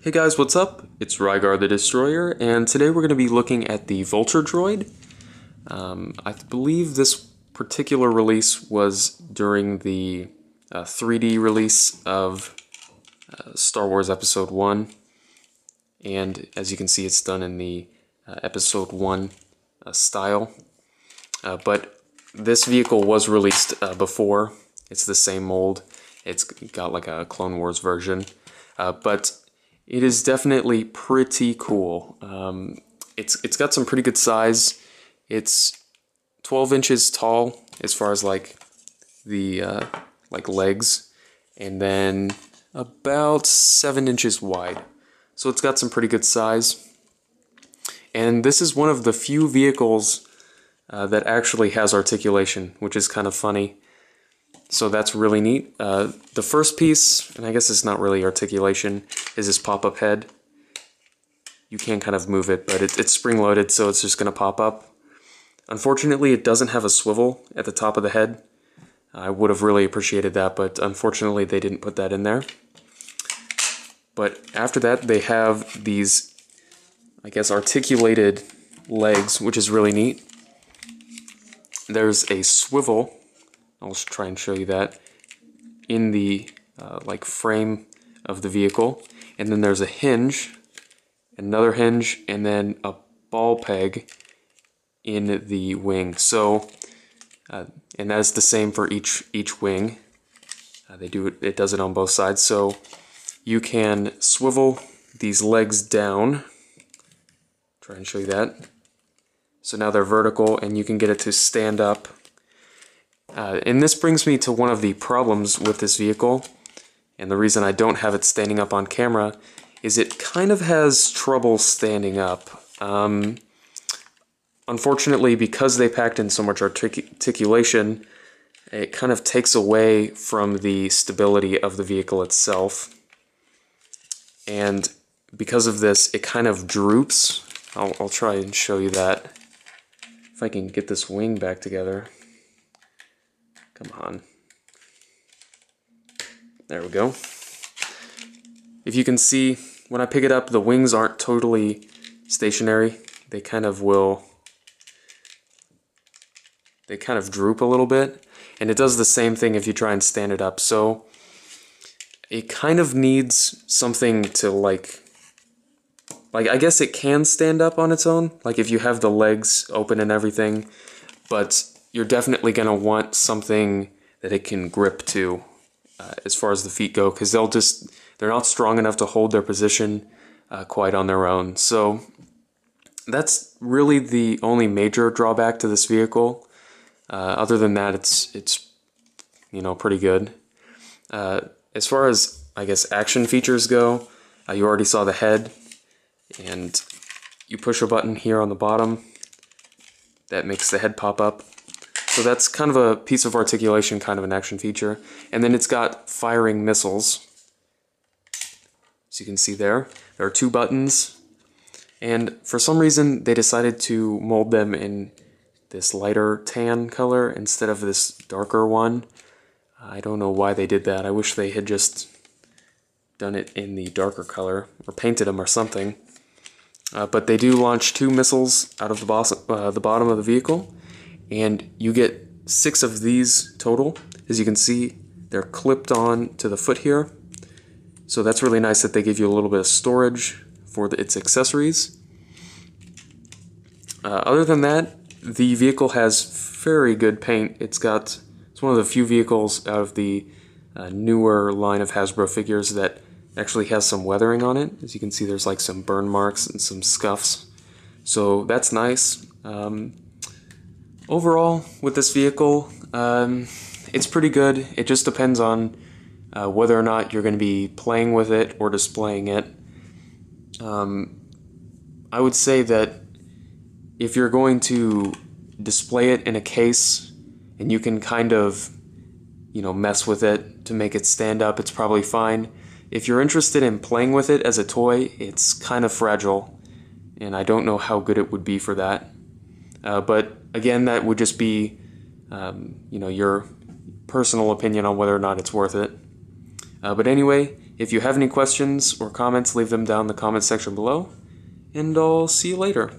Hey guys, what's up? It's Rygar the Destroyer, and today we're going to be looking at the Vulture Droid. I believe this particular release was during the 3D release of Star Wars Episode 1, and as you can see it's done in the Episode 1 style. But this vehicle was released before. It's the same mold. It's got like a Clone Wars version, but it is definitely pretty cool. It's got some pretty good size. It's 12 inches tall as far as like the legs, and then about 7 inches wide. So it's got some pretty good size. And this is one of the few vehicles that actually has articulation, which is kind of funny. So that's really neat. The first piece, and I guess it's not really articulation, is this pop-up head. You can kind of move it, but it's spring-loaded, so it's just going to pop up. Unfortunately, it doesn't have a swivel at the top of the head. I would have really appreciated that, but unfortunately they didn't put that in there. But after that, they have these, I guess, articulated legs, which is really neat. There's a swivel. I'll try and show you that in the like frame of the vehicle, and then there's a hinge, another hinge, and then a ball peg in the wing. So, and that is the same for each wing. It does it on both sides. So you can swivel these legs down. Try and show you that. So now they're vertical, and you can get it to stand up. And this brings me to one of the problems with this vehicle, and the reason I don't have it standing up on camera is it kind of has trouble standing up. Unfortunately, because they packed in so much articulation, it kind of takes away from the stability of the vehicle itself. And because of this, it kind of droops. I'll try and show you that. If I can get this wing back together. Come on. There we go. If you can see, when I pick it up, the wings aren't totally stationary. They kind of droop a little bit. And it does the same thing if you try and stand it up. So it kind of needs something to like I guess it can stand up on its own, like if you have the legs open and everything, but you're definitely going to want something that it can grip to as far as the feet go, because they're not strong enough to hold their position quite on their own. So that's really the only major drawback to this vehicle. Other than that, it's pretty good. As far as, I guess, action features go, you already saw the head, and you push a button here on the bottom that makes the head pop up. So that's kind of a piece of articulation, kind of an action feature. And then it's got firing missiles. As you can see there are 2 buttons. And for some reason, they decided to mold them in this lighter tan color instead of this darker one. I don't know why they did that. I wish they had just done it in the darker color, or painted them or something. But they do launch 2 missiles out of the bottom of the vehicle. And you get 6 of these total. As you can see, they're clipped on to the foot here. So that's really nice that they give you a little bit of storage for its accessories. Other than that, the vehicle has very good paint. It's one of the few vehicles out of the newer line of Hasbro figures that actually has some weathering on it. As you can see, there's like some burn marks and some scuffs. So that's nice. Overall, with this vehicle, it's pretty good. It just depends on whether or not you're going to be playing with it or displaying it. I would say that if you're going to display it in a case and you can kind of, mess with it to make it stand up, it's probably fine. If you're interested in playing with it as a toy, it's kind of fragile, and I don't know how good it would be for that. But again, that would just be, your personal opinion on whether or not it's worth it. But anyway, If you have any questions or comments, leave them down in the comment section below, and I'll see you later.